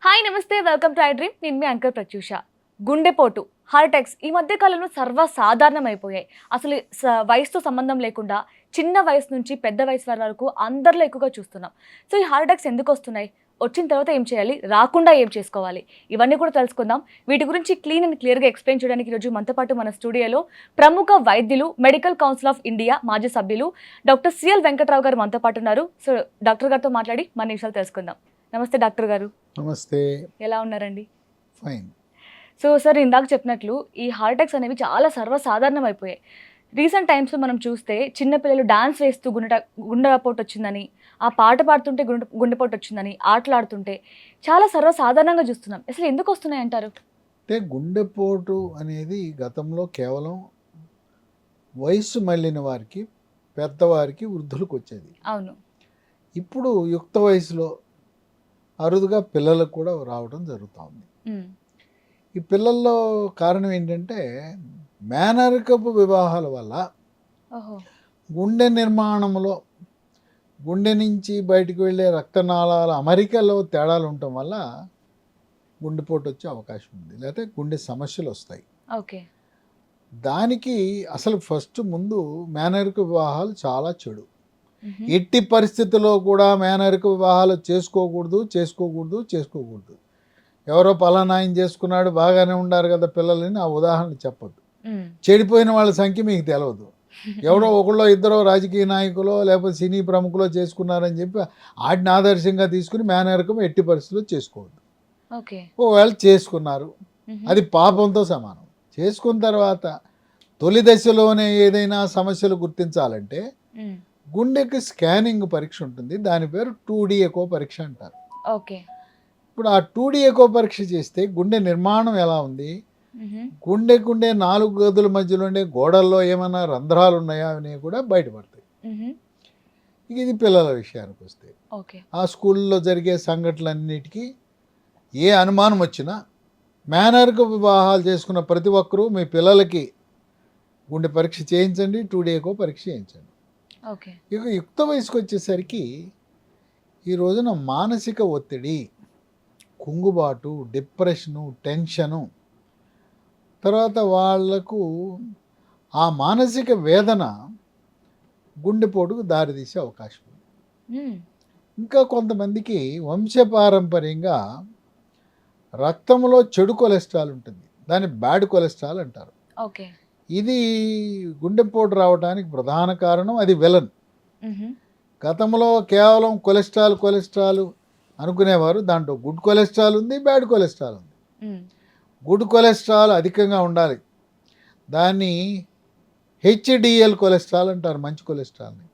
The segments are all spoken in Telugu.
హాయ్ నమస్తే, వెల్కమ్ టు ఐ డ్రీమ్. నేను మీ యాంకర్ ప్రత్యూష. గుండెపోటు, హార్ట్ అటాక్స్ ఈ మధ్య కాలంలో సర్వసాధారణమైపోయాయి. అసలు వయసుతో సంబంధం లేకుండా చిన్న వయసు నుంచి పెద్ద వయసు వరకు అందరిలో ఎక్కువగా చూస్తున్నాం. సో ఈ హార్ట్ అటాక్స్ ఎందుకు వస్తున్నాయి, వచ్చిన తర్వాత ఏం చేయాలి, రాకుండా ఏం చేసుకోవాలి, ఇవన్నీ కూడా తెలుసుకుందాం. వీటి గురించి క్లీన్ అండ్ క్లియర్గా ఎక్స్ప్లెయిన్ చేయడానికి ఈరోజు మనతో పాటు మన స్టూడియోలో ప్రముఖ వైద్యులు, మెడికల్ కౌన్సిల్ ఆఫ్ ఇండియా మాజీ సభ్యులు డాక్టర్ సిఎల్ వెంకట్రావు గారు మనతో పాటు ఉన్నారు. సో డాక్టర్ గారితో మాట్లాడి మన విషయాలు తెలుసుకుందాం. నమస్తే డాక్టర్ గారు. నమస్తే. ఎలా ఉన్నారండి? ఫైన్. సో సార్, ఇందాక చెప్పినట్లు ఈ హార్ట్ అటాక్స్ అనేవి చాలా సర్వసాధారణం అయిపోయాయి. రీసెంట్ టైమ్స్లో మనం చూస్తే చిన్నపిల్లలు డాన్స్ వేస్తూ గుండెపోటు వచ్చిందని, ఆ పాట పాడుతుంటే గుండెపోటు వచ్చిందని, ఆటలాడుతుంటే చాలా సర్వసాధారణంగా చూస్తున్నాం. అసలు ఎందుకు వస్తున్నాయి అంటారు? అంటే గుండెపోటు అనేది గతంలో కేవలం వయస్సు మళ్ళిన వారికి, పెద్దవారికి, వృద్ధులకు వచ్చేది. అవును. ఇప్పుడు యుక్త వయసులో అరుదుగా పిల్లలకు కూడా రావడం జరుగుతుంది. ఈ పిల్లల్లో కారణం ఏంటంటే మేనరికపు వివాహాల వల్ల గుండె నిర్మాణంలో, గుండె నుంచి బయటకు వెళ్ళే రక్తనాళాల అమరికలో తేడాలు ఉండటం వల్ల గుండెపోటు వచ్చే అవకాశం ఉంది, లేకపోతే గుండె సమస్యలు వస్తాయి. ఓకే. దానికి అసలు ఫస్ట్ ముందు మేనరిక వివాహాలు చాలా చెడు. ఎట్టి పరిస్థితుల్లో కూడా మేనరిక వివాహాలు చేసుకోకూడదు. ఎవరో పలానా ఆయన చేసుకున్నాడు, బాగానే ఉండారు కదా పిల్లలని ఆ ఉదాహరణ చెప్పద్దు. చెడిపోయిన వాళ్ళ సంఖ్య మీకు తెలియదు. ఎవరో ఒకళ్ళో ఇద్దరో రాజకీయ నాయకులో లేకపోతే సినీ ప్రముఖులో చేసుకున్నారని చెప్పి వాటిని ఆదర్శంగా తీసుకుని మేనరికం ఎట్టి పరిస్థితుల్లో చేసుకోవద్దు. ఒకవేళ చేసుకున్నారు, అది పాపంతో సమానం. చేసుకున్న తర్వాత తొలి దశలోనే ఏదైనా సమస్యలు గుర్తించాలంటే గుండెకి స్కానింగ్ పరీక్ష ఉంటుంది. దాని పేరు 2D ఎకో పరీక్ష అంటారు. ఓకే. ఇప్పుడు ఆ 2D ఎకో పరీక్ష చేస్తే గుండె నిర్మాణం ఎలా ఉంది, గుండె 4 గదుల మధ్యలో ఉండే గోడల్లో ఏమైనా రంధ్రాలు ఉన్నాయా అని కూడా బయటపడతాయి. ఇది పిల్లల విషయానికి వస్తే ఆ స్కూల్లో జరిగే సంఘటనలన్నిటికీ ఏ అనుమానం వచ్చినా మేనరిక వివాహాలు చేసుకున్న ప్రతి ఒక్కరూ మీ పిల్లలకి గుండె పరీక్ష చేయించండి, 2D ఎకో పరీక్ష చేయించండి. ఇక యుక్త వయసుకు వచ్చేసరికి ఈ రోజున మానసిక ఒత్తిడి, కుంగుబాటు, డిప్రెషను, టెన్షను, తర్వాత వాళ్లకు ఆ మానసిక వేదన గుండెపోటుకు దారితీసే అవకాశం ఉంది. ఇంకా కొంతమందికి వంశపారంపర్యంగా రక్తంలో చెడు కొలెస్ట్రాల్ ఉంటుంది, దాన్ని బ్యాడ్ కొలెస్ట్రాల్ అంటారు. ఇది గుండెపోటు రావడానికి ప్రధాన కారణం. అది విలన్. గతంలో కేవలం కొలెస్ట్రాల్ అనుకునేవారు. దాంట్లో గుడ్ కొలెస్ట్రాల్ ఉంది, బ్యాడ్ కొలెస్ట్రాల్ ఉంది. గుడ్ కొలెస్ట్రాల్ అధికంగా ఉండాలి, దాన్ని HDL కొలెస్ట్రాల్ అంటారు, మంచి కొలెస్ట్రాల్ని.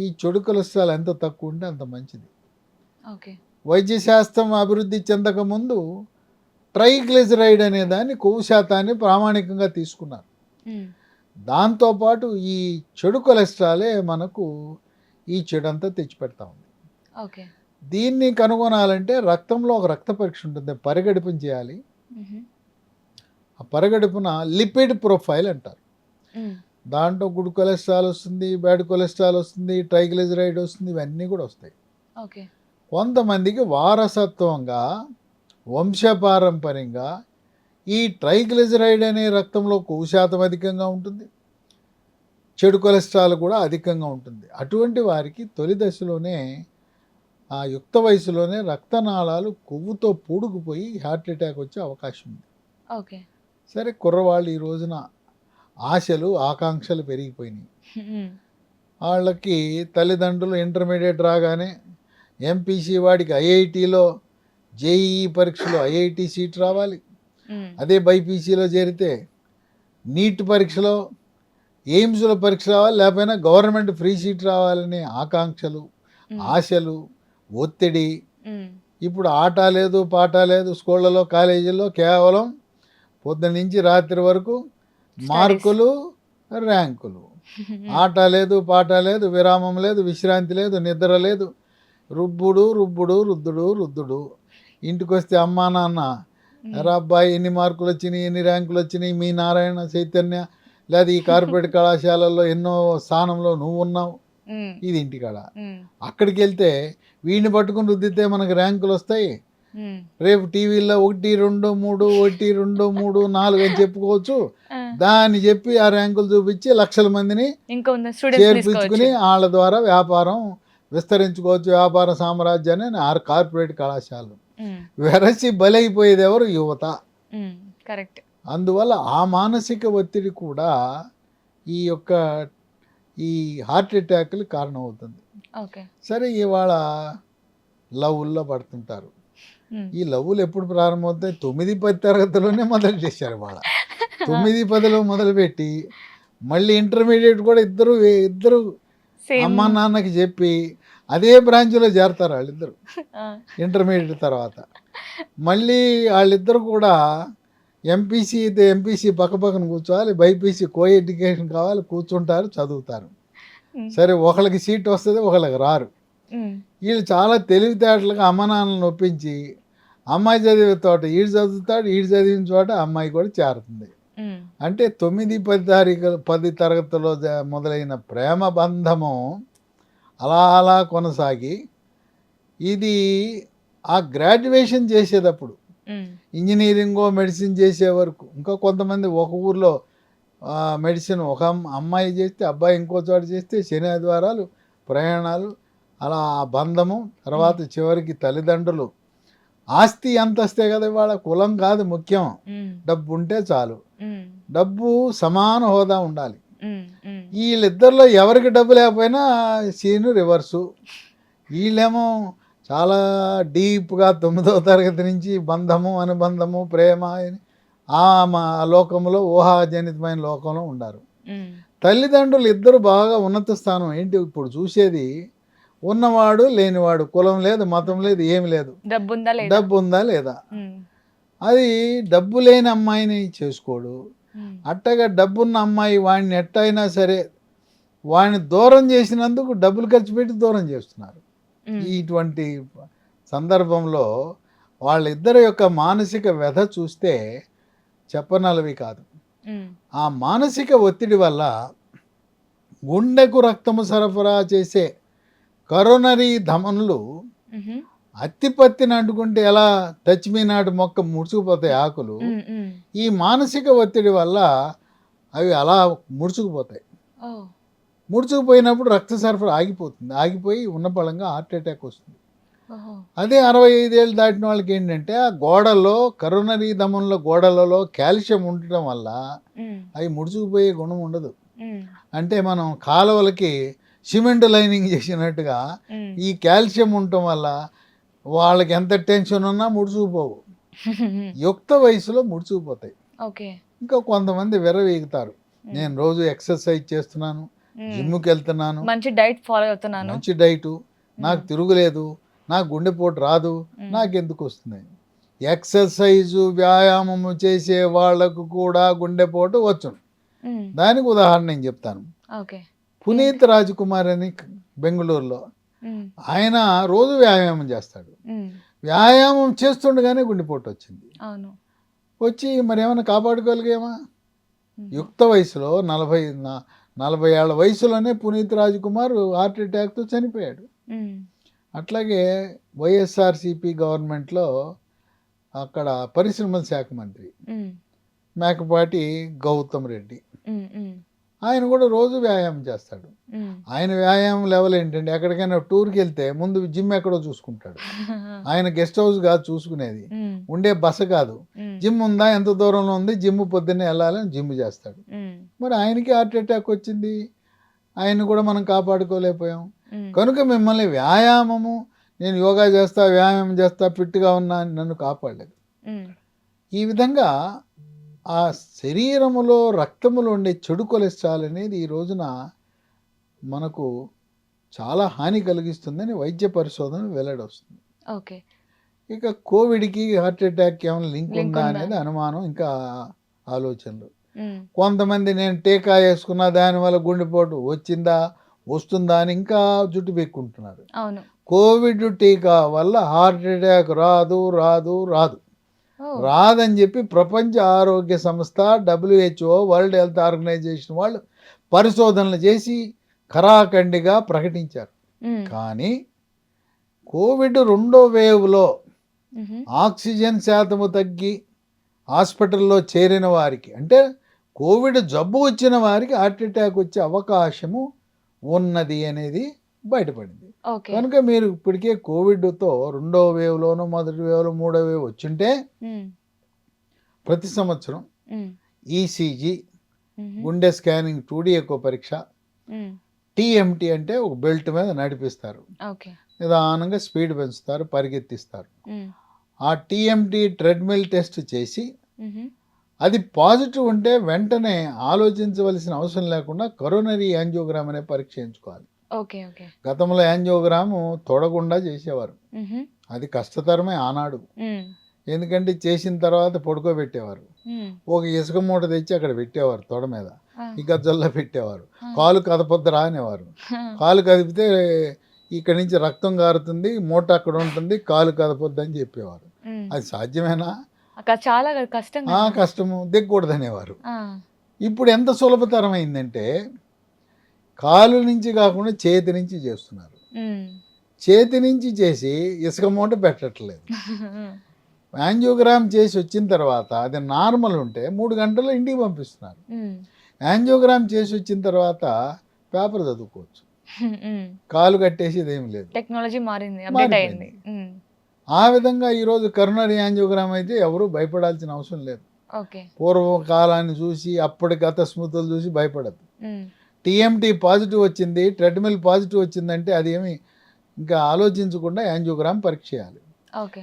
ఈ చెడు కొలెస్ట్రాల్ ఎంత తక్కువ ఉంటే అంత మంచిది. వైద్యశాస్త్రం అభివృద్ధి చెందకముందు ట్రైగ్లిజరైడ్ అనే దాన్ని, కొవ్వు శాతాన్ని ప్రామాణికంగా తీసుకున్నారు. దాంతోపాటు ఈ చెడు కొలెస్ట్రాలే మనకు ఈ చెడంతా తెచ్చిపెడతా ఉంది. దీన్ని కనుగొనాలంటే రక్తంలో ఒక రక్త పరీక్ష ఉంటుంది, పరిగడుపుని చేయాలి. ఆ పరిగడుపున లిపిడ్ ప్రొఫైల్ అంటారు. దాంట్లో గుడ్ కొలెస్ట్రాల్ వస్తుంది, బ్యాడ్ కొలెస్ట్రాల్ వస్తుంది, ట్రైగ్లిజరైడ్ వస్తుంది, ఇవన్నీ కూడా వస్తాయి. కొంతమందికి వారసత్వంగా, వంశపారంపర్యంగా ఈ ట్రైగ్లిజరైడ్ అనే రక్తంలో కొవ్వు శాతం అధికంగా ఉంటుంది, చెడు కొలెస్ట్రాల్ కూడా అధికంగా ఉంటుంది. అటువంటి వారికి తొలి దశలోనే, ఆ యుక్త వయసులోనే రక్తనాళాలు కొవ్వుతో పూడుకుపోయి హార్ట్ అటాక్ వచ్చే అవకాశం ఉంది. సరే, కుర్రవాళ్ళు ఈ రోజున ఆశలు, ఆకాంక్షలు పెరిగిపోయినాయి. వాళ్ళకి తల్లిదండ్రులు ఇంటర్మీడియట్ రాగానే MPC వాడికి IITలో JEE పరీక్షలో IIT సీట్ రావాలి, అదే బైపీసీలో చేరితే నీట్ పరీక్షలో, ఎయిమ్స్లో పరీక్ష రావాలి, లేకపోయినా గవర్నమెంట్ ఫ్రీ సీట్ రావాలనే ఆకాంక్షలు, ఆశలు, ఒత్తిడి. ఇప్పుడు ఆట లేదు, పాట లేదు. స్కూళ్ళలో, కాలేజీల్లో కేవలం పొద్దున్న నుంచి రాత్రి వరకు మార్కులు, ర్యాంకులు. ఆట లేదు, పాట లేదు, విరామం లేదు, విశ్రాంతి లేదు, నిద్ర లేదు. రుద్దుడు. ఇంటికి వస్తే అమ్మా నాన్న, ఎరా అబ్బాయి ఎన్ని మార్కులు వచ్చినాయి, ఎన్ని ర్యాంకులు వచ్చినాయి, మీ నారాయణ చైతన్య లేదా ఈ కార్పొరేట్ కళాశాలల్లో ఎన్నో స్థానంలో నువ్వు ఉన్నావు, ఇది ఇంటికాడ. అక్కడికి వెళ్తే వీడిని పట్టుకుని రుద్దితే మనకు ర్యాంకులు వస్తాయి. రేపు టీవీలో 1, 2, 3, 1, 2, 3, 4 అని చెప్పుకోవచ్చు. దాన్ని చెప్పి ఆ ర్యాంకులు చూపించి లక్షల మందిని చేర్పించుకుని వాళ్ళ ద్వారా వ్యాపారం విస్తరించుకోవచ్చు. వ్యాపార సామ్రాజ్యాన్ని కార్పొరేట్ కళాశాలలు వెరసి బలైపోయేది ఎవరు? యువత. కరెక్ట్. అందువల్ల ఆ మానసిక ఒత్తిడి కూడా ఈ హార్ట్ అటాక్లు కారణమవుతుంది. సరే, ఇవాళ లవ్వుల్లో పడుతుంటారు. ఈ లవ్వులు ఎప్పుడు ప్రారంభమవుతాయి? 9-10 తరగతిలోనే మొదలు చేశారు. వాళ్ళ 9-10లో మొదలుపెట్టి మళ్ళీ ఇంటర్మీడియట్ కూడా ఇద్దరు అమ్మ నాన్నకి చెప్పి అదే బ్రాంచ్లో చేరతారు వాళ్ళిద్దరు. ఇంటర్మీడియట్ తర్వాత మళ్ళీ వాళ్ళిద్దరు కూడా ఎంపీసీ అయితే ఎంపీసీ పక్కన కూర్చోవాలి, బైపీసీ కో ఎడ్యుకేషన్ కావాలి, కూర్చుంటారు, చదువుతారు. సరే, ఒకళ్ళకి సీట్ వస్తుంది, ఒకళ్ళకి రారు. వీళ్ళు చాలా తెలివితేటలుగా అమ్మ నాన్నలను ఒప్పించి అమ్మాయి చదివే చోట ఈడు చదువుతాడు, ఈడు చదివిన చోట అమ్మాయి కూడా చేరుతుంది. అంటే 9-10 తరగతిలో మొదలైన ప్రేమ బంధము అలా కొనసాగి ఇది ఆ గ్రాడ్యుయేషన్ చేసేటప్పుడు ఇంజనీరింగో మెడిసిన్ చేసే వరకు, ఇంకా కొంతమంది ఒక ఊర్లో మెడిసిన్ ఒక అమ్మాయి చేస్తే అబ్బాయి ఇంకో చోట చేస్తే శని ఆదివారాలు ప్రయాణాలు, అలా ఆ బంధము. తర్వాత చివరికి తల్లిదండ్రులు ఆస్తి అంతస్తే కదా, వాళ్ళ కులం కాదు ముఖ్యం, డబ్బు ఉంటే చాలు. డబ్బు సమాన హోదా ఉండాలి. వీళ్ళిద్దరిలో ఎవరికి డబ్బు లేకపోయినా సీను రివర్సు. వీళ్ళేమో చాలా డీప్గా 9వ తరగతి నుంచి బంధము, అనుబంధము, ప్రేమ మా లోకంలో, ఊహాజనితమైన లోకంలో ఉండారు. తల్లిదండ్రులు ఇద్దరు బాగా ఉన్నత స్థానం. ఏంటి ఇప్పుడు చూసేది? ఉన్నవాడు లేనివాడు, కులం లేదు, మతం లేదు, ఏమి లేదు, డబ్బు ఉందా లేదా. అది డబ్బు లేని అమ్మాయిని చేసుకోడు. అట్టగా డబ్బున్న అమ్మాయి వాడిని ఎట్టయినా సరే వాడిని దూరం చేసినందుకు డబ్బులు ఖర్చు పెట్టి దూరం చేస్తున్నారు. ఇటువంటి సందర్భంలో వాళ్ళిద్దరి యొక్క మానసిక వ్యధ చూస్తే చెప్పనలవి కాదు. ఆ మానసిక ఒత్తిడి వల్ల గుండెకు రక్తము సరఫరా చేసే కరోనరీ ధమనులు అత్తిపత్తిని అంటుకుంటే ఎలా టచ్ మీ నాటి మొక్క ముడుచుకుపోతాయి ఆకులు, ఈ మానసిక ఒత్తిడి వల్ల అవి అలా ముడుచుకుపోతాయి. ముడుచుకుపోయినప్పుడు రక్త సరఫరా ఆగిపోతుంది. ఆగిపోయి ఉన్న పళంగా హార్ట్ అటాక్ వస్తుంది. అదే 65 ఏళ్ళు దాటిన వాళ్ళకి ఏంటంటే ఆ గోడల్లో, కరోనరీ ధమనుల గోడలలో కాల్షియం ఉండటం వల్ల అవి ముడుచుకుపోయే గుణం ఉండదు. అంటే మనం కాలువలకి సిమెంట్ లైనింగ్ చేసినట్టుగా ఈ కాల్షియం ఉండటం వల్ల వాళ్ళకి ఎంత టెన్షన్ ఉన్నా ముడుచుకుపోవు. యుక్త వయసులో ముడుచుకుపోతాయి. ఇంకా కొంతమంది విర్రవీగుతారు. నేను రోజు ఎక్సర్సైజ్ చేస్తున్నాను, జిమ్కి వెళ్తున్నాను, మంచి డైట్ ఫాలో అవుతున్నాను, మంచి డైటు, నాకు తిరుగులేదు, నాకు గుండెపోటు రాదు, నాకెందుకు వస్తుంది? ఎక్సర్సైజు, వ్యాయామము చేసే వాళ్లకు కూడా గుండెపోటు వచ్చును. దానికి ఉదాహరణ నేను చెప్తాను. పునీత్ రాజ్ కుమార్ అని బెంగళూరులో, ఆయన రోజు వ్యాయామం చేస్తాడు. వ్యాయామం చేస్తుండగానే గుండెపోటు వచ్చింది. వచ్చి మరి ఏమైనా కాపాడుకోగలిగేమా? యుక్త వయసులో 40 ఏళ్ల వయసులోనే పునీత్ రాజ్ కుమార్ హార్ట్ అటాక్తో చనిపోయాడు. అట్లాగే వైఎస్ఆర్సిపి గవర్నమెంట్లో అక్కడ పరిశ్రమల శాఖ మంత్రి మేకపాటి గౌతమ్ రెడ్డి, ఆయన కూడా రోజు వ్యాయామం చేస్తాడు. ఆయన వ్యాయామం లెవెల్ ఏంటంటే ఎక్కడికైనా టూర్కి వెళ్తే ముందు జిమ్ ఎక్కడో చూసుకుంటాడు. ఆయన గెస్ట్ హౌస్ కాదు చూసుకునేది, ఉండే బస కాదు, జిమ్ ఉందా, ఎంత దూరంలో ఉంది, జిమ్ పొద్దున్నే వెళ్ళాలని జిమ్ చేస్తాడు. మరి ఆయనకి హార్ట్ అటాక్ వచ్చింది, ఆయన కూడా మనం కాపాడుకోలేకపోయాం. కనుక మిమ్మల్ని వ్యాయామము, నేను యోగా చేస్తా, వ్యాయామం చేస్తా, ఫిట్గా ఉన్నా అని నన్ను కాపాడలేదు. ఈ విధంగా ఆ శరీరములో, రక్తములో ఉండే చెడు కొలెస్ట్రాల్ అనేది ఈ రోజున మనకు చాలా హాని కలిగిస్తుందని వైద్య పరిశోధన వెల్లడొస్తుంది. ఇక కోవిడ్కి హార్ట్ అటాక్ ఏమైనా లింక్ ఉందా అనేది అనుమానం, ఇంకా ఆలోచనలు. కొంతమంది నేను టీకా వేసుకున్నా దానివల్ల గుండెపోటు వచ్చిందా, వస్తుందా అని ఇంకా జుట్టు పెక్కుంటున్నారు. కోవిడ్ టీకా వల్ల హార్ట్ అటాక్ రాదు రాదు రాదు రాదని చెప్పి ప్రపంచ ఆరోగ్య సంస్థ, WHO, వరల్డ్ హెల్త్ ఆర్గనైజేషన్ వాళ్ళు పరిశోధనలు చేసి ఖరాఖండిగా ప్రకటించారు. కానీ కోవిడ్ 2వ వేవ్లో ఆక్సిజన్ శాతము తగ్గి హాస్పిటల్లో చేరిన వారికి, అంటే కోవిడ్ జబ్బు వచ్చిన వారికి హార్ట్ అటాక్ వచ్చే అవకాశము ఉన్నది అనేది బయటపడింది. ఓకే. కనుక మీరు ఇప్పటికే కోవిడ్తో 2వ వేవ్లోనూ మొదటి వేవ్లో 3వ వేవ్ వచ్చింటే ప్రతి సంవత్సరం ఈసీజీ, గుండె స్కానింగ్, 2D ఎకో పరీక్ష, టీఎంటీ అంటే ఒక బెల్ట్ మీద నడిపిస్తారు, ఓకే. నిదానంగా స్పీడ్ పెంచుతారు, పరిగెత్తిస్తారు. ఆ టీఎంటీ ట్రెడ్మిల్ టెస్ట్ చేసి అది పాజిటివ్ ఉంటే వెంటనే ఆలోచించవలసిన అవసరం లేకుండా కరోనరీ యాంజియోగ్రామ్ అనే పరీక్ష చేయించుకోవాలి. ఓకే. ఓకే. గతంలో యాంజియోగ్రాము తొడకుండా చేసేవారు, అది కష్టతరమే ఆనాడు. ఎందుకంటే చేసిన తర్వాత పడుకోబెట్టేవారు, ఒక ఇసుక మూట తెచ్చి అక్కడ పెట్టేవారు, తొడ మీద ఈ గజ్జల్లో పెట్టేవారు, కాలు కదపొద్దురా అనేవారు. కాలు కదిపితే ఇక్కడి నుంచి రక్తం కారుతుంది, మూట అక్కడ ఉంటుంది, కాలు కదపొద్దు అని చెప్పేవారు. అది సాధ్యమేనా? చాలా కష్టం. కష్టము, దిగకూడదనేవారు. ఇప్పుడు ఎంత సులభతరం అయిందంటే కాలు నుంచి కాకుండా చేతి నుంచి చేస్తున్నారు. చేతి నుంచి చేసి ఇసుక మూట పెట్టట్లేదు. యాంజియోగ్రామ్ చేసి వచ్చిన తర్వాత అది నార్మల్ ఉంటే 3 గంటల్లో ఇంటికి పంపిస్తున్నారు. యాంజియోగ్రామ్ చేసి వచ్చిన తర్వాత పేపర్ చదువుకోవచ్చు, కాలు కట్టేసేది ఏం లేదు. టెక్నాలజీ మారింది, అప్డేట్ అయింది. ఆ విధంగా ఈరోజు కరోనరీ యాంజియోగ్రామ్ అయితే ఎవరు భయపడాల్సిన అవసరం లేదు. ఓకే. పూర్వకాలాన్ని చూసి అప్పటి గత స్మృతులు చూసి భయపడద్దు. టీఎంటీ పాజిటివ్ వచ్చింది, ట్రెడ్మిల్ పాజిటివ్ వచ్చిందంటే అది ఏమి ఇంకా ఆలోచించకుండా యాంజియోగ్రామ్ పరీక్ష చేయాలి.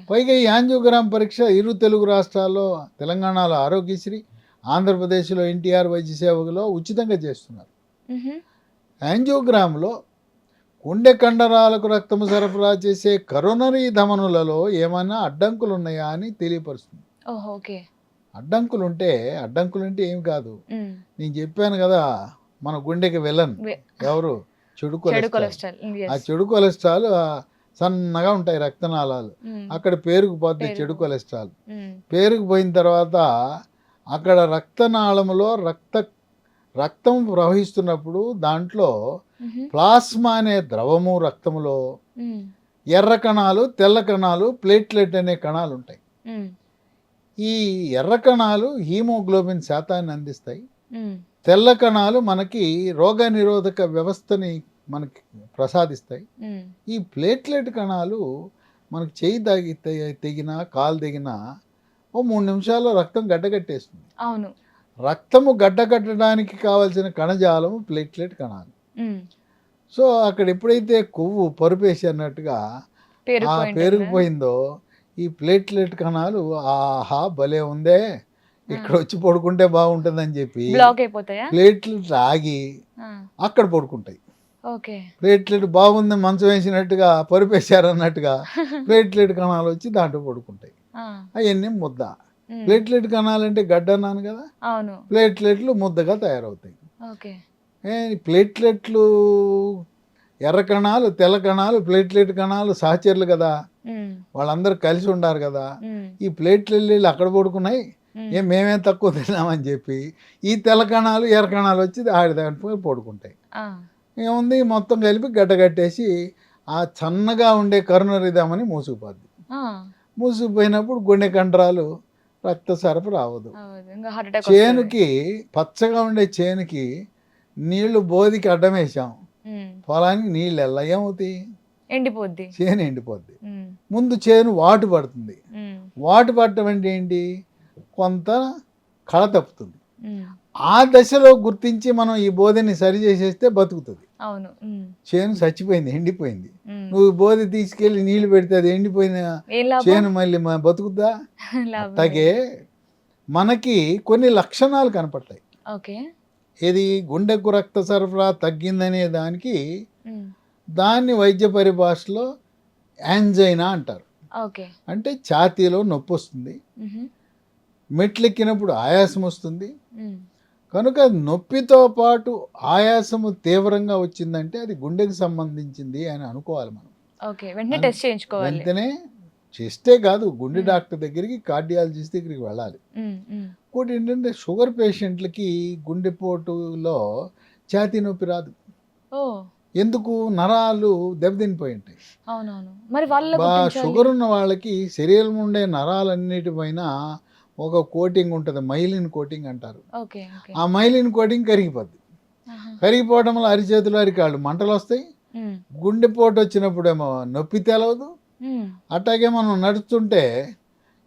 పైగా ఈ యాంజియోగ్రామ్ పరీక్ష ఇరు తెలుగు రాష్ట్రాల్లో, తెలంగాణలో ఆరోగ్యశ్రీ, ఆంధ్రప్రదేశ్లో ఎన్టీఆర్ వైద్య సేవలో ఉచితంగా చేస్తున్నారు. యాంజియోగ్రామ్లో గుండె కండరాలకు రక్తము సరఫరా చేసే కరోనరీ ధమనులలో ఏమైనా అడ్డంకులు ఉన్నాయా అని తెలియపరుస్తుంది. అడ్డంకులు ఉంటే ఏం కాదు, నేను చెప్పాను కదా, మన గుండెకి విలన్ ఎవరు? చెడు కొలెస్ట్రాల్. ఆ చెడు కొలెస్ట్రాల్ సన్నగా ఉంటాయి రక్తనాళాలు, అక్కడ పేరుకుపోద్ది చెడు కొలెస్ట్రాల్. పేరుకుపోయిన తర్వాత అక్కడ రక్తనాళములో రక్తం ప్రవహిస్తున్నప్పుడు దాంట్లో ప్లాస్మా అనే ద్రవము రక్తములో ఎర్ర కణాలు, తెల్ల కణాలు, ప్లేట్లెట్ అనే కణాలు ఉంటాయి. ఈ ఎర్ర కణాలు హీమోగ్లోబిన్ శాతాన్ని అందిస్తాయి, తెల్ల కణాలు మనకి రోగ నిరోధక వ్యవస్థని మనకి ప్రసాదిస్తాయి. ఈ ప్లేట్లెట్ కణాలు మనకి చేయి తెగినా కాలు తెగినా ఓ 3 నిమిషాల్లో రక్తం గడ్డగట్టేస్తుంది. అవును. రక్తము గడ్డకట్టడానికి కావాల్సిన కణజాలము ప్లేట్లెట్ కణాలు. సో అక్కడ ఎప్పుడైతే కొవ్వు పరుపేసి అన్నట్టుగా పేరుకుపోయిందో ఈ ప్లేట్లెట్ కణాలు ఆహా భలే ఉందే, ఇక్కడ వచ్చి పడుకుంటే బాగుంటుందని చెప్పి ప్లేట్లెట్ ఆగి అక్కడ పడుకుంటాయి. ప్లేట్లెట్ బాగుంది మంచం వేసినట్టుగా పరుపేశారు అన్నట్టుగా ప్లేట్లెట్ కణాలు వచ్చి దాంట్లో పడుకుంటాయి. అవన్నీ ముద్ద. ప్లేట్లెట్ కణాలు అంటే గడ్డ అన్నాను కదా, ప్లేట్లెట్లు ముద్దగా తయారవుతాయి. ప్లేట్లెట్లు ఎర్ర కణాలు, తెల్ల కణాలు, ప్లేట్లెట్ కణాలు సహచరులు కదా, వాళ్ళందరూ కలిసి ఉండారు కదా. ఈ ప్లేట్లెట్లు అక్కడ పడుకున్నాయి, మేమేం తక్కువ తిన్నామని చెప్పి ఈ తెల్ల కణాలు ఎర్ర కణాలు వచ్చి దాంట్లో పడుకుంటాయి. ఏముంది, మొత్తం కలిపి గడ్డగట్టేసి ఆ సన్నగా ఉండే కరోనరీ ధమని మూసుకుపోద్ది. మూసుకుపోయినప్పుడు గుండె కండరాలు రక్త సరఫరా అవ్వదు. చేనుకి పచ్చగా ఉండే చేనుకి నీళ్లు బోధికి అడ్డం వేసాం, పొలానికి నీళ్ళు ఎలా ఏమవుతాయి? ఎండిపోద్ది, చేను ఎండిపోద్ది. ముందు చేను వాటు పడుతుంది. వాటు పడటం అంటే ఏంటి? కొంత కళ తప్పుతుంది. ఆ దశలో గుర్తించి మనం ఈ బోధని సరి చేసేస్తే బతుకుతుంది. చేను చచ్చిపోయింది, ఎండిపోయింది, నువ్వు బోధి తీసుకెళ్లి నీళ్లు పెడితే అది ఎండిపోయిన చేను మళ్ళీ బతుకుద్దా? అలాగే మనకి కొన్ని లక్షణాలు కనపడతాయి. ఇది గుండెకు రక్త సరఫరా తగ్గిందనే దానికి దాన్ని వైద్య పరిభాషలో యాంజైనా అంటారు. అంటే ఛాతీలో నొప్పి వస్తుంది, మెట్లెక్కినప్పుడు ఆయాసం వస్తుంది. కనుక నొప్పితో పాటు ఆయాసము తీవ్రంగా వచ్చిందంటే అది గుండెకి సంబంధించింది అని అనుకోవాలి మనం. వెంటనే చేస్తే కాదు, గుండె డాక్టర్ దగ్గరికి, కార్డియాలజిస్ట్ దగ్గరికి వెళ్ళాలి. ఇంకోటి ఏంటంటే షుగర్ పేషెంట్లకి గుండెపోటులో ఛాతీ నొప్పి రాదు. ఓ ఎందుకు? నరాలు దెబ్బతినిపోయి ఉంటాయి. అవునవును. మరి వాళ్ళెలా బా గుర్తించాలి? షుగర్ ఉన్న వాళ్ళకి శరీరం ఉండే నరాలన్నిటిపైన ఒక కోటింగ్ ఉంటుంది, మైలిన్ కోటింగ్ అంటారు. ఓకే. ఓకే. ఆ మైలిన్ కోటింగ్ కరిగిపోద్ది. ఆహా! కరిగిపోవడం వల్ల అరిచేతులు అరికాళ్ళు మంటలు వస్తాయి. హ్మ్. గుండెపోటు వచ్చినప్పుడేమో నొప్పి తెలవదు. హ్మ్. అట్లాగే మనం నడుస్తుంటే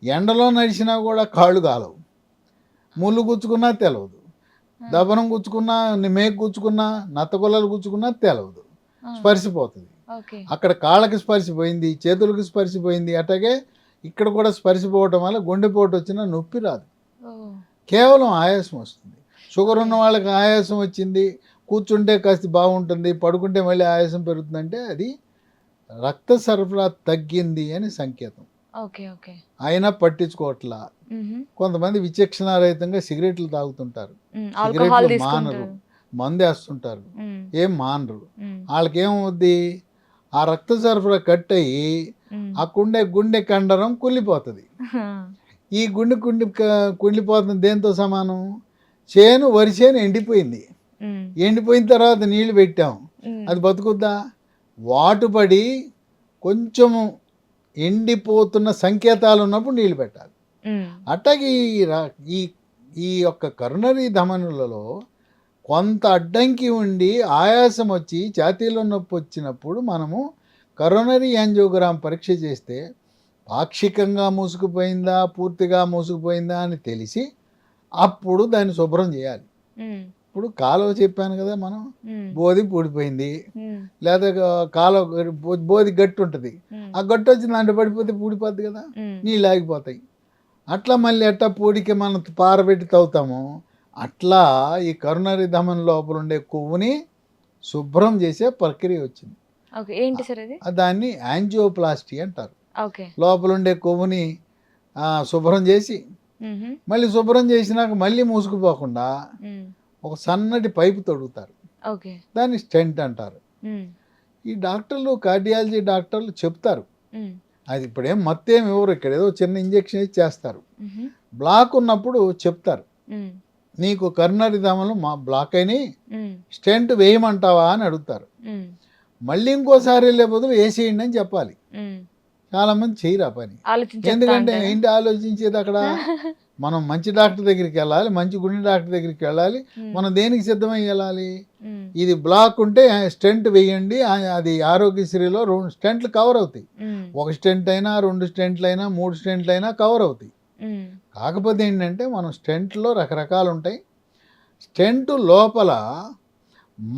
ఎండలో నడిచినా కూడా కాళ్ళు కాలవు, ముళ్ళు గుచ్చుకున్నా తెలవదు, ఆ! దబనం గుచ్చుకున్నా, మేకు గుచ్చుకున్నా, నత్తగొల్లలు గుచ్చుకున్నా తెలవదు, ఆ! స్పర్శపోతుంది. ఓకే. అక్కడ కాళ్ళకి స్పర్శపోయింది, చేతులకు స్పర్శపోయింది, అట్లాగే ఇక్కడ కూడా స్పర్శపోవటం వల్ల గుండెపోటు వచ్చినా నొప్పి రాదు, ఓహ్! కేవలం ఆయాసం వస్తుంది. షుగర్ ఉన్న ఓకే. వాళ్ళకి ఆయాసం వచ్చింది, కూర్చుంటే కాస్త బాగుంటుంది, పడుకుంటే మళ్ళీ ఆయాసం పెరుగుతుందంటే అది రక్త సరఫరా తగ్గింది అని సంకేతం. ఓకే. ఓకే. అయినా పట్టించుకోవట్లా. హుహు. కొంతమంది విచక్షణారహితంగా సిగరెట్లు తాగుతుంటారు, హ్మ్. సిగరెట్లు ఆల్కహాల్ మానరు, తీసుకుంటారు. మందేస్తుంటారు, హ్మ్. ఏం మానరు. హ్మ్. వాళ్ళకేమవుద్ది? ఆ రక్త సరఫరా కట్ అయ్యి హ్మ్. ఆ గుండె కండరం కుళ్ళిపోతుంది. ఆ! ఈ కుళ్ళిపోతుంది దేంతో సమానం? వరి చేను ఎండిపోయింది. హ్మ్. ఎండిపోయిన తర్వాత నీళ్లు పెట్టాం, హ్మ్. అది బతుకుద్దా? వాటుపడి కొంచెము ఎండిపోతున్న సంకేతాలు ఉన్నప్పుడు నీళ్లు పెట్టాలి. హ్మ్. అట్లాగే ఈ ఈ యొక్క కరోనరీ ధమనులలో కొంత అడ్డంకి ఉండి ఆయాసం వచ్చి ఛాతీలో నొప్పి వచ్చినప్పుడు మనము కరోనరీ యాంజియోగ్రామ్ పరీక్ష చేస్తే పాక్షికంగా మూసుకుపోయిందా, పూర్తిగా మూసుకుపోయిందా అని తెలిసి అప్పుడు దాన్ని శుభ్రం చేయాలి. హ్మ్. ఇప్పుడు కాలువ చెప్పాను కదా, మనం హ్మ్. బోది పూడిపోయింది, హ్మ్. లేదా కాలువ బోది గట్టి ఉంటుంది, హ్మ్. ఆ గట్టు వచ్చి దాంట్లో పడిపోతే పూడిపోద్ది కదా, హ్మ్. నీళ్ళు ఆగిపోతాయి. అట్లా మళ్ళీ ఎట్టా పూడికి మనం పారబెట్టి తవ్వుతాము, అట్లా ఈ కరోనరీ ధమని లోపల ఉండే కొవ్వుని శుభ్రం చేసే ప్రక్రియ వచ్చింది. ఓకే. ఏంటి సార్ అది? దాన్ని యాంజియోప్లాస్టీ అంటారు. ఓకే. లోపల ఉండే కొవ్వుని శుభ్రం చేసి హుహు. మళ్ళీ శుభ్రం చేసినాక మళ్ళీ మూసుకుపోకుండా హ్మ్. ఒక సన్నటి పైపు తొడుగుతారు, ఓకే. దాన్ని స్టెంట్ అంటారు. హ్మ్. ఈ డాక్టర్లు, కార్డియాలజీ డాక్టర్లు చెప్తారు, హ్మ్. అది ఇప్పుడేం మత్తేం ఎవరు, ఇక్కడ ఏదో చిన్న ఇంజెక్షన్ ఇచ్చి చేస్తారు. హుహు. బ్లాక్ ఉన్నప్పుడు చెప్తారు, హ్మ్. నీకు కరోనరీ ధమనులు బ్లాక్ అయినాయి, హ్మ్. స్టెంట్ వేయమంటావా అని అడుగుతారు. హ్మ్. మళ్ళీ ఇంకోసారి వెళ్ళే బదులు వేసేయండి అని చెప్పాలి. హ్మ్. చాలామంది చేయరు ఆ పని. ఆలోచించి చెప్తా ఎందుకంటే అంటారా? ఏంటి ఆలోచించేది అక్కడ? మనం మంచి డాక్టర్ దగ్గరికి వెళ్ళాలి, మంచి గుండె డాక్టర్ దగ్గరికి వెళ్ళాలి. హ్మ్. మనం దేనికి సిద్ధమై వెళ్ళాలి? హ్మ్. ఇది బ్లాక్ ఉంటే స్టెంట్ వేయండి, అది ఆరోగ్యశ్రీలో 2 స్టెంట్లు కవర్ అవుతాయి. హ్మ్. ఒక స్టెంట్ అయినా, 2 స్టెంట్లు అయినా, 3 స్టెంట్లు అయినా కవర్ అవుతాయి. హ్మ్. కాకపోతే ఏంటంటే మనం స్టెంట్లో రకరకాలు ఉంటాయి. స్టెంట్ లోపల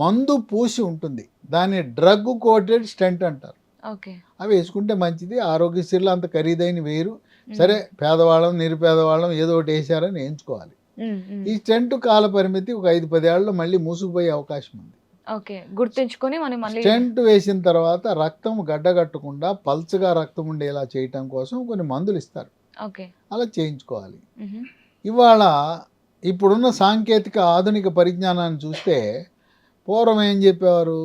మందు పూసి ఉంటుంది, దాన్ని డ్రగ్ కోటెడ్ స్టెంట్ అంటారు. ఓకే. అవి వేసుకుంటే మంచిది. ఆరోగ్యశ్రీలో అంత ఖరీదైన వేరు. హ్మ్. సరే, పేదవాళ్ళం, నిరుపేదవాళ్ళం ఏదో ఒకటి వేసారని ఎంచుకోవాలి. హ్మ్. హ్మ్. ఈ స్టెంట్ కాల పరిమితి ఒక 5-10 ఏళ్లలో మళ్ళీ మూసుకుపోయే అవకాశం ఉంది. ఓకే. గుర్తుంచుకొని మనం మళ్ళీ స్టెంట్ వేసిన తర్వాత రక్తం గడ్డగట్టకుండా పల్చగా రక్తం ఉండేలా చేయటం కోసం కొన్ని మందులు ఇస్తారు, ఓకే. అలా చేయించుకోవాలి. హుహు. ఇవాళ ఇప్పుడున్న సాంకేతిక ఆధునిక పరిజ్ఞానాన్ని చూస్తే పూర్వం ఏం చెప్పేవారు?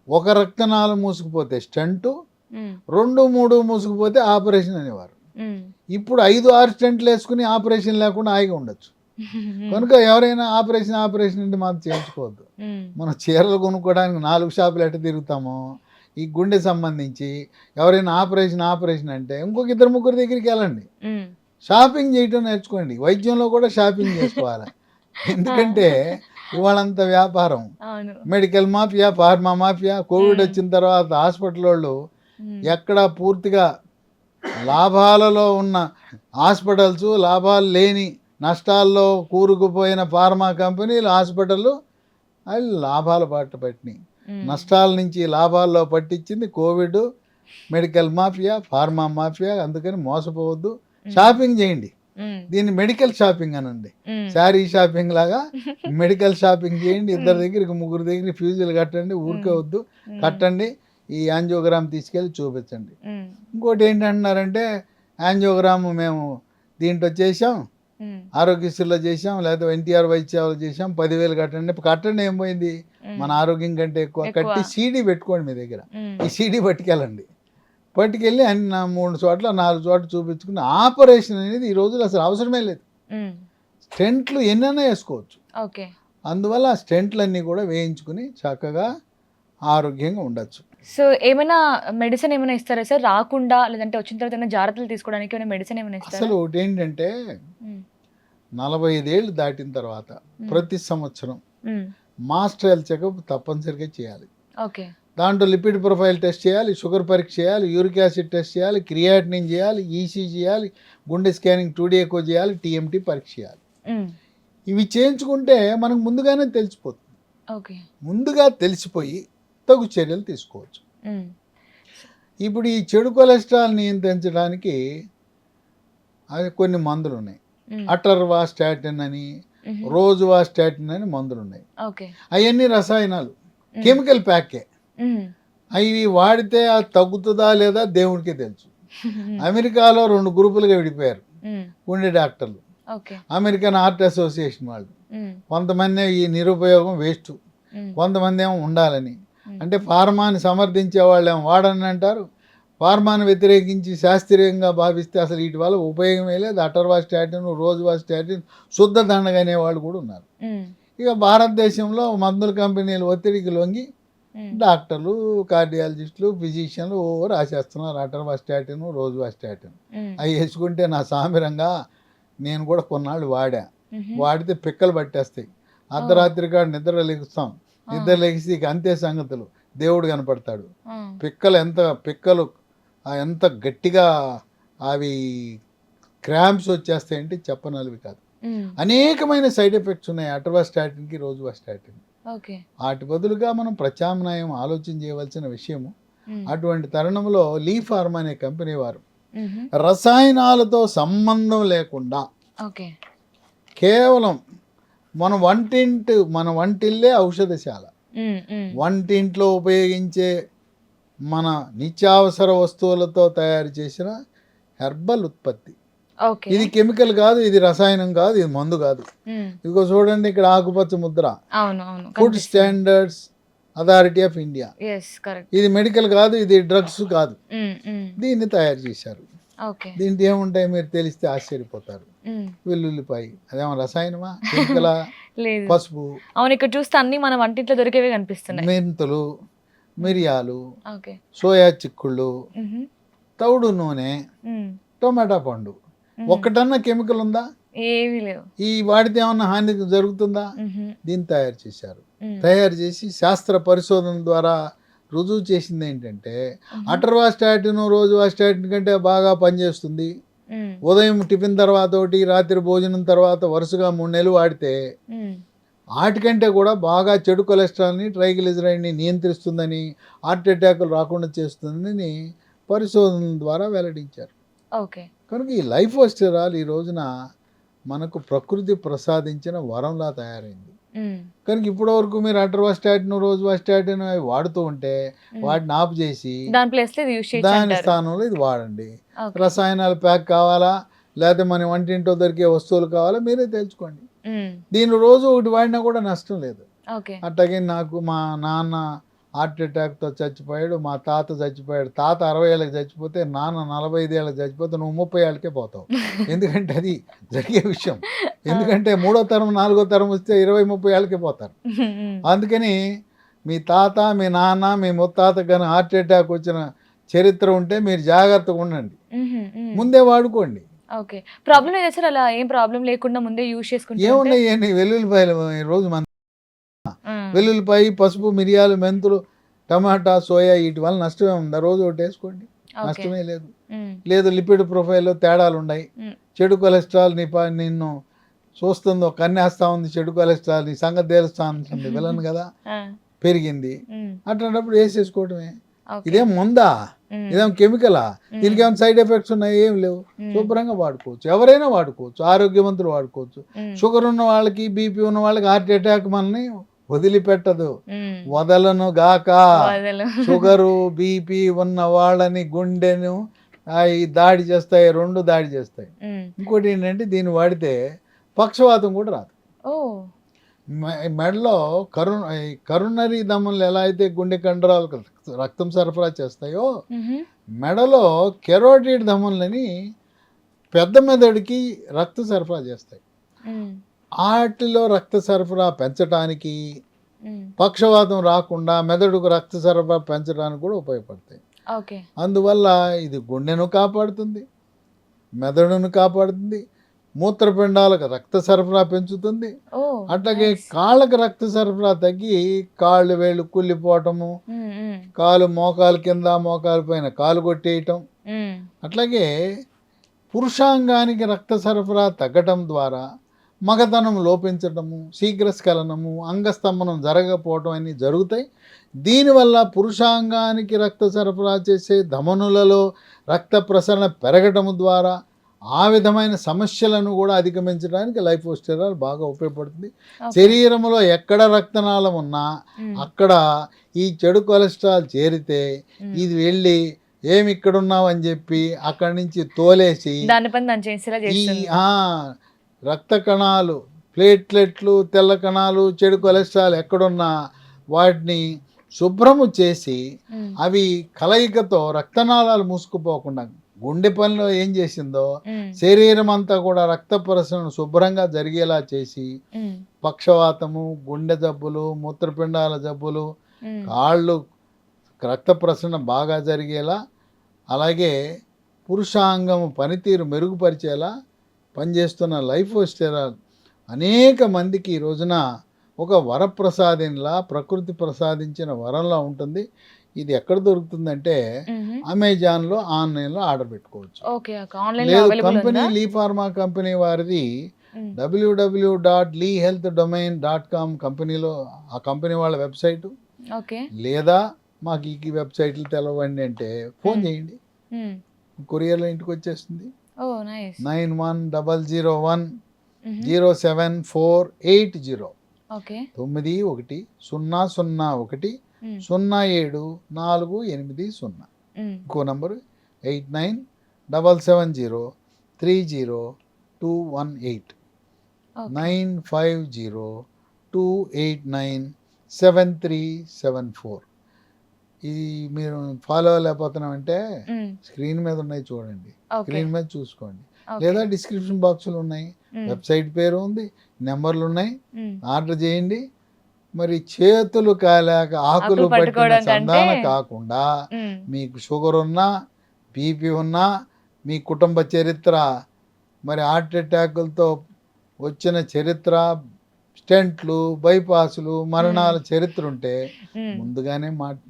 ఒక రక్తనాళం మూసుకుపోతే స్టంటు, హ్మ్. 2, 3 మూసుకుపోతే ఆపరేషన్ అనేవారు. హ్మ్. ఇప్పుడు 5, 6 స్టంట్లు వేసుకుని ఆపరేషన్ లేకుండా హాయిగా ఉండొచ్చు. హ్మ్. కనుక ఎవరైనా ఆపరేషన్ అంటే మాత్రం చేయించుకోవద్దు. హ్మ్. మనం చీరలు కొనుక్కోవడానికి 4 షాపులు ఎట్ట తిరుగుతామో, ఈ గుండె సంబంధించి ఎవరైనా ఆపరేషన్ అంటే ఇంకొక 2-3 దగ్గరికి వెళ్ళండి. హ్మ్. షాపింగ్ చేయటం నేర్చుకోండి. వైద్యంలో కూడా షాపింగ్ చేసుకోవాలి. ఎందుకంటే ఇవాళంత వ్యాపారం, అవును. Medical mafia, pharma mafia. Covid హ్మ్. వచ్చిన తర్వాత హాస్పిటల్ వాళ్ళు హ్మ్. ఎక్కడ పూర్తిగా లాభాలలో ఉన్న హాస్పిటల్స్, లాభాలు లేని నష్టాల్లో కూరుకుపోయిన ఫార్మా కంపెనీలు, హాస్పిటళ్ళు అవి లాభాల బాట పట్టినాయి. హ్మ్. నష్టాల నుంచి లాభాల్లో పట్టించింది Covid, medical mafia, pharma mafia. అందుకని మోసపోవద్దు, షాపింగ్ చేయండి. హ్మ్. దీన్ని మెడికల్ షాపింగ్ అనండి. హ్మ్. శారీ షాపింగ్ లాగా మెడికల్ షాపింగ్ చేయండి. హ్మ్. ఇద్దరి దగ్గరికి, ముగ్గురు దగ్గరికి ఫీజులు కట్టండి, ఊరికే హ్మ్. వద్దు, హ్మ్. కట్టండి. ఈ యాంజియోగ్రామ్ తీసుకెళ్ళి చూపించండి. హ్మ్. ఇంకోటి ఏంటంటున్నారంటే, యాంజియోగ్రామ్ మేము దీంట్లో చేసాం, హ్మ్. ఆరోగ్యశ్రీలో చేసాం, లేదా ఎన్టీఆర్ వైద్య సేవలు చేసాం, 10,000 కట్టండి. కట్టండి ఏం పోయింది? మన హ్మ్. ఆరోగ్యం కంటే ఎక్కువ. ఎక్కువ. కట్టి సీడీ పెట్టుకోండి మీ దగ్గర. హ్మ్. ఈ సీడీ పట్టుకెళ్ళండి. పట్టుకెళ్ళి అన్ని 3 చోట్ల 4 చోట్ల చూపించుకుని ఆపరేషన్ అనేది ఈ రోజులు అసలు అవసరమే లేదు. హ్మ్. స్టెంట్లు ఎన్నైనా వేసుకోవచ్చు. ఓకే. అందువల్ల ఆ స్టెంట్లన్నీ కూడా వేయించుకుని చక్కగా ఆరోగ్యంగా ఉండొచ్చు. సో ఏమైనా మెడిసిన్ ఏమైనా ఇస్తారా సార్ రాకుండా, లేదంటే వచ్చిన తర్వాత ఏమైనా జాగ్రత్తలు తీసుకోవడానికి ఏమైనా మెడిసిన్ ఏమైనా ఇస్తారా? అసలు ఒకటి ఏంటంటే మ్మ్. 45 ఏళ్ళు దాటిన తర్వాత ప్రతి సంవత్సరం మ్మ్. మాస్టర్ హెల్త్ చెకప్ తప్పనిసరిగా చేయాలి. ఓకే. దాంట్లో లిపిడ్ ప్రొఫైల్ టెస్ట్ చేయాలి, షుగర్ పరీక్ష చేయాలి, యూరిక్ యాసిడ్ టెస్ట్ చేయాలి, క్రియాటినిన్ చేయాలి, ఈసీజీ చేయాలి, గుండె స్కానింగ్ 2D ఎకో చేయాలి, టీఎంటీ పరీక్ష చేయాలి. మ్మ్. ఇవి చేయించుకుంటే మనకు ముందుగానే తెలిసిపోతుంది. ఓకే. ముందుగా తెలిసిపోయి తగు చర్యలు తీసుకోవచ్చు. మ్మ్. ఇప్పుడు ఈ చెడు కొలెస్ట్రాల్ నియంత్రించడానికి అవి కొన్ని మందులు ఉన్నాయి. మ్మ్. అటర్వాస్టాటిన్ అని, మ్మ్. రోజువాస్టాటిన్ అని మందులు ఉన్నాయి. ఓకే. అవన్నీ రసాయనాలు, కెమికల్ ప్యాకే. మ్మ్. అవి వాడితే అది తగ్గుతుందా లేదా దేవుడికే తెలుసు. మ్మ్. అమెరికాలో 2 గ్రూపులుగా విడిపోయారు మ్మ్. గుండె డాక్టర్లు. ఓకే. అమెరికన్ హార్ట్ అసోసియేషన్ వాళ్ళు. మ్మ్. కొంతమంది ఈ నిరుపయోగం వేస్ట్, మ్మ్. కొంతమంది ఏమో ఉండాలని. అంటే ఫార్మాని సమర్థించే వాళ్ళు ఏమో వాడని అంటారు, ఫార్మాను వ్యతిరేకించి శాస్త్రీయంగా భావిస్తే అసలు వీటి వల్ల ఉపయోగమే లేదు. అటర్వాస్టాటిన్, రోజువాస్టాటిన్ శుద్ధ దండగనే వాళ్ళు కూడా ఉన్నారు. మ్మ్. ఇక భారతదేశంలో మందుల కంపెనీలు ఒత్తిడికి లొంగి మ్మ్. డాక్టర్లు, కార్డియాలజిస్టులు, ఫిజిషియన్లు రాసేస్తున్నారు అటర్వాస్టాటిన్, రోజువాస్టాటిన్. మ్మ్. అవి వేసుకుంటే నా సామిరంగా నేను కూడా కొన్నాళ్ళు వాడా. మ్మ్. వాడితే పిక్కలు పట్టేస్తాయి. అర్ధరాత్రి కాడ నిద్ర లెగుస్తాం, నిద్ర లెగిసి ఇక అంతే సంగతులు, దేవుడు కనపడతాడు. ఆ. పిక్కలు ఎంత గట్టిగా అవి క్రాంప్స్ వచ్చేస్తాయంటే చెప్పనలివి కాదు. మ్మ్. అనేకమైన సైడ్ ఎఫెక్ట్స్ ఉన్నాయి అటర్వాస్టాటిన్కి, రోజువాస్టాటిన్. ఓకే. వాటి బదులుగా మనం ప్రత్యామ్నాయం ఆలోచన చేయవలసిన విషయము. మ్మ్. అటువంటి తరుణంలో లీ ఫార్మా అనే కంపెనీ వారు మ్మ్. రసాయనాలతో సంబంధం లేకుండా ఓకే. కేవలం మన వంటిల్లే ఔషధశాల, మ్మ్. మ్మ్. వంటింట్లో ఉపయోగించే మన నిత్యావసర వస్తువులతో తయారు చేసిన హెర్బల్ ఉత్పత్తి. ఓకే. ఇది కెమికల్ కాదు, ఇది రసాయనం కాదు, ఇది మందు కాదు. మ్మ్. ఇదిగో చూడండి, ఇక్కడ ఆకుపచ్చ ముద్ర, అవును అవును. Food Standards Authority of India. Yes correct. ఇది మెడికల్ కాదు, ఇది డ్రగ్స్ కాదు, మ్మ్. మ్మ్. దీన్ని తయారు చేశారు. ఓకే. దీంట్లో ఏముంటాయి మీరు తెలిస్తే ఆశ్చర్యపోతారు. మ్మ్. వెల్లుల్లిపాయ, అదేమో రసాయనమా, కెమికలా? లేదు. పసుపు, అవును, ఇక్కడ చూస్తే అన్ని మన వంటింట్లో దొరికేవే కనిపిస్తున్నాయి. మెంతులు, మిరియాలు, ఓకే. సోయా చిక్కుళ్ళు, మ్మ్. తౌడు నూనె, మ్మ్. టొమాటో పండు. ఒక్కటన్నా కెమికల్ ఉందా? ఏమీ లేవు. ఈ వాడితే ఏమన్నా హాని జరుగుతుందా? మ్మ్. దీన్ని తయారు చేశారు. మ్మ్. తయారు చేసి శాస్త్ర పరిశోధన ద్వారా రుజువు చేసింది ఏంటంటే అటర్వాస్టాటిన్, రోజువాస్టాటిన్ కంటే బాగా పనిచేస్తుంది. మ్మ్. ఉదయం టిఫిన్ తర్వాత ఒకటి, రాత్రి భోజనం తర్వాత వరుసగా 3 నెలలు వాడితే మ్మ్. వాటికంటే కూడా బాగా చెడు కొలెస్ట్రాల్ని, ట్రైగ్లిజరైడ్ని నియంత్రిస్తుందని, హార్ట్ అటాకులు రాకుండా చేస్తుందని పరిశోధన ద్వారా వెల్లడించారు. ఓకే. కనుక ఈ లైఫ్ స్టైల్ ఈ రోజున మనకు ప్రకృతి ప్రసాదించిన వరంలా తయారైంది. మ్మ్. కనుక ఇప్పటివరకు మీరు అటర్వాస్టాటిన్, రోజువాస్టాటిన్ అవి వాడుతూ ఉంటే వాటిని ఆఫ్ చేసి దాని ప్లేస్ లో ఇది యూస్ చేయొచ్చు దాని అంటారు. స్థానంలో ఇది వాడండి. ఓకే. రసాయనాల ప్యాక్ కావాలా, లేకపోతే మన వంటింట్లో దొరికే వస్తువులు కావాలా, మీరే తెలుసుకోండి. మ్మ్. దీని రోజు ఒకటి వాడినా కూడా నష్టం లేదు. ఓకే. అట్లాగే నాకు మా నాన్న హార్ట్ అటాక్తో చచ్చిపోయాడు, మా తాత చచ్చిపోయాడు. తాత 60 ఏళ్ళకి చచ్చిపోతే, నాన్న 45 ఏళ్ళకి చచ్చిపోతే, నువ్వు 30 ఏళ్ళకే పోతావు. ఎందుకంటే అది జరిగే విషయం. ఎందుకంటే 3వ తరం 4వ తరం వస్తే 20-30 ఏళ్ళకే పోతారు. మ్మ్. అందుకని మీ తాత, మీ నాన్న, మీ ముత్తాత కానీ హార్ట్ అటాక్ వచ్చిన చరిత్ర ఉంటే మీరు జాగ్రత్తగా ఉండండి, మ్మ్. మ్మ్. ముందే వాడుకోండి. ఓకే. ప్రాబ్లం లేదు సార్, అలా ఏం ప్రాబ్లం లేకుండా ముందే యూస్ చేసుకుంటే ఏమున్నాయి వెల్లుల్లిపాయలు రోజు మన వెల్లుల్లిపాయ, పసుపు, మిరియాలు, మెంతులు, టమాటా, సోయా, వీటి వల్ల నష్టమే ఉందా? రోజు ఒకటి వేసుకోండి, నష్టమే లేదు. లేదు లిపిడ్ ప్రొఫైల్లో తేడాలు ఉన్నాయి, చెడు కొలెస్ట్రాల్ నిన్ను చూస్తుంది, కన్నేస్తా ఉంది, చెడు కొలెస్ట్రాల్ నీ సంగతి తెలుస్తా ఉంటుంది, విలను కదా, పెరిగింది, అట్లాంటప్పుడు వేసేసుకోవటమే. ఇదేం మందా, ఇదేం కెమికలా, దీనికి ఏమైనా సైడ్ ఎఫెక్ట్స్ ఉన్నాయి? ఏం లేవు, శుభ్రంగా వాడుకోవచ్చు, ఎవరైనా వాడుకోవచ్చు, ఆరోగ్యవంతులు వాడుకోవచ్చు. షుగర్ ఉన్న వాళ్ళకి, బీపీ ఉన్న వాళ్ళకి హార్ట్ అటాక్ మనల్ని వదిలిపెట్టదు, వదలను గాక. షుగరు, బీపీ ఉన్న వాళ్ళని గుండెను దాడి చేస్తాయి, 2 దాడి చేస్తాయి. ఇంకోటి ఏంటంటే దీన్ని వాడితే పక్షవాతం కూడా రాదు. మెడలో కరుణరీ దమనలు ఎలా అయితే గుండె కండరాలకు రక్తం సరఫరా చేస్తాయో, మెడలో కెరోటిడ్ దమనలని పెద్ద మెదడుకి రక్త సరఫరా చేస్తాయి. వాటిలో రక్త సరఫరా పెంచడానికి, పక్షవాతం రాకుండా మెదడుకు రక్త సరఫరా పెంచడానికి కూడా ఉపయోగపడతాయి. ఓకే. అందువల్ల ఇది గుండెను కాపాడుతుంది, మెదడును కాపాడుతుంది, మూత్రపిండాలకు రక్త సరఫరా పెంచుతుంది. ఓ అట్లాగే కాళ్ళకు రక్త సరఫరా తగ్గి కాళ్ళు వేళ్ళు కుళ్ళిపోవటము, కాలు మోకాలు కింద మోకాలు పైన కాలు కొట్టేయటం, అట్లాగే పురుషాంగానికి రక్త సరఫరా తగ్గటం ద్వారా మగతనం లోపించటము, శీఘ్రస్ఖలనము, అంగస్తంభనం జరగకపోవటం అన్నీ జరుగుతాయి. దీనివల్ల పురుషాంగానికి రక్త సరఫరా చేసే ధమనులలో రక్త ప్రసరణ పెరగటం ద్వారా ఆ విధమైన సమస్యలను కూడా అధిగమించడానికి లైఫోస్టైరాల్ బాగా ఉపయోగపడుతుంది. శరీరంలో ఎక్కడ రక్తనాళం ఉన్నా అక్కడ ఈ చెడు కొలెస్ట్రాల్ చేరితే ఇది వెళ్ళి ఏమి ఇక్కడ ఉన్నావు అని చెప్పి అక్కడి నుంచి తోలేసి ఈ రక్త కణాలు, ప్లేట్లెట్లు, తెల్ల కణాలు, చెడు కొలెస్ట్రాల్ ఎక్కడున్నా వాటిని శుభ్రము చేసి అవి కలయికతో రక్తనాళాలు మూసుకుపోకుండా గుండె పనిలో ఏం చేసిందో శరీరం అంతా కూడా రక్త ప్రసరణ శుభ్రంగా జరిగేలా చేసి పక్షవాతము, గుండె జబ్బులు, మూత్రపిండాల జబ్బులు, కాళ్ళు రక్త ప్రసరణ బాగా జరిగేలా, అలాగే పురుషాంగము పనితీరు మెరుగుపరిచేలా పనిచేస్తున్న లైఫోస్టైరాల్ అనేక మందికి ఈ రోజున ఒక వరప్రసాదంలా, ప్రకృతి ప్రసాదించిన వరంలా ఉంటుంది. ఇది ఎక్కడ దొరుకుతుందంటే అమెజాన్లో, ఆన్లైన్లో ఆర్డర్ పెట్టుకోవచ్చు. లేదు కంపెనీ లీ ఫార్మా కంపెనీ వారిది www.leehealthdomain.com కంపెనీలో ఆ కంపెనీ వాళ్ళ వెబ్సైటు, లేదా మాకు ఈ వెబ్సైట్లు తెలవండి అంటే ఫోన్ చేయండి, కొరియర్లో ఇంటికి వచ్చేస్తుంది. 9100107480 9101074880. ఇంకో నంబరు 8977030218 950289737. ఇది మీరు ఫాలో అవ్వలేకపోతున్నామంటే స్క్రీన్ మీద ఉన్నాయి చూడండి, స్క్రీన్ మీద చూసుకోండి, లేదా డిస్క్రిప్షన్ బాక్సులు ఉన్నాయి, వెబ్సైట్ పేరు ఉంది, నెంబర్లు ఉన్నాయి, ఆర్డర్ చేయండి. మరి చేతులు కాలేక ఆకులు పట్టిన సంధాన కాకుండా మీకు షుగర్ ఉన్నా, బీపీ ఉన్నా, మీ కుటుంబ చరిత్ర, మరి హార్ట్ అటాకులతో వచ్చిన చరిత్ర, స్టెంట్లు, బైపాసులు, మరణాల చరిత్ర ఉంటే ముందుగానే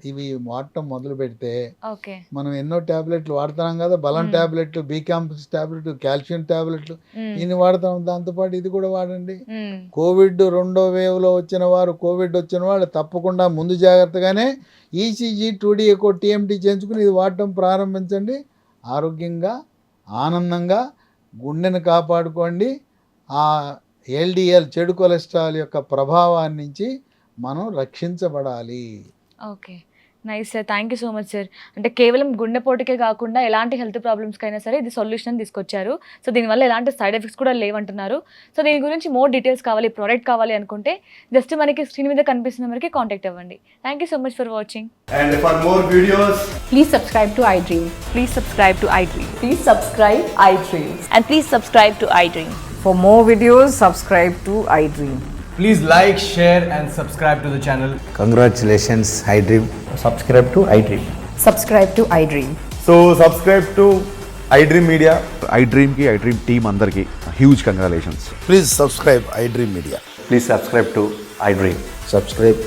ఇవి వాడటం మొదలు పెడితే మనం ఎన్నో టాబ్లెట్లు వాడుతున్నాం కదా, బలం టాబ్లెట్లు, బీకాంప్లెక్స్ టాబ్లెట్, కాల్షియం టాబ్లెట్లు ఇన్ని వాడతాం. దాంతోపాటు ఇది కూడా వాడండి. కోవిడ్ 2వ వేవ్లో వచ్చిన వారు, కోవిడ్ వచ్చిన వాళ్ళు తప్పకుండా ముందు జాగ్రత్తగానే ఈసీజీ, 2D ఎకో, టీఎంటీ చేయించుకుని ఇది వాడటం ప్రారంభించండి. ఆరోగ్యంగా, ఆనందంగా గుండెను కాపాడుకోండి. ఆ ఎల్డిఎల్ చెడు కొలెస్ట్రాల్ యొక్క ప్రభావాన్ని నుంచి మనం రక్షించబడాలి. Okay, nice sir, thank you so much sir. అంటే కేవలం గుండెపోటుకే కాకుండా ఎలాంటి హెల్త్ ప్రాబ్లమ్స్కైనా సరే ఇది సొల్యూషన్ తీసుకొచ్చారు. సో దీనివల్ల ఎలాంటి సైడ్ ఎఫెక్ట్స్ కూడా లేవంటున్నారు. సో దీని గురించి మోర్ డీటెయిల్స్ కావాలి, ప్రోడక్ట్ కావాలి అనుకుంటే జస్ట్ మనకి స్క్రీన్ మీద కనిపిస్తున్న మనకి కాంటాక్ట్ అవ్వండి. Thank you so much for watching. And for more videos, please subscribe to iDream. Please subscribe to iDream. Please subscribe iDream. And please subscribe to iDream. For more videos, subscribe to iDream. please like, share and subscribe to the channel. Congratulations, iDream. Subscribe to iDream. Subscribe to iDream. So subscribe to iDream Media. iDream ki iDream team andarki huge congratulations. Please subscribe iDream Media. Please subscribe to iDream. Subscribe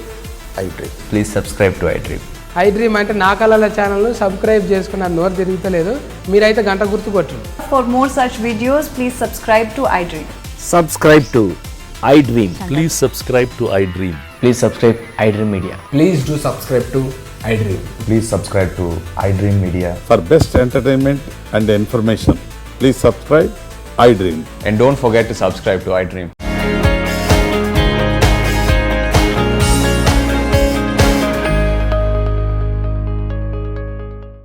iDream. Please subscribe to iDream. iDream అంటే నా కళల ఛానల్ను సబ్స్క్రైబ్ చేసుకున్న నోరు తిరుగుతలేదు, మీరైతే గంట గుర్తు కొట్టండి. For more such videos, please subscribe to iDream. Subscribe to iDream. Please subscribe to iDream. Please subscribe iDream Media. Please do subscribe to iDream. Please subscribe to iDream Media. For best entertainment and information, please subscribe iDream. And don't forget to subscribe to iDream.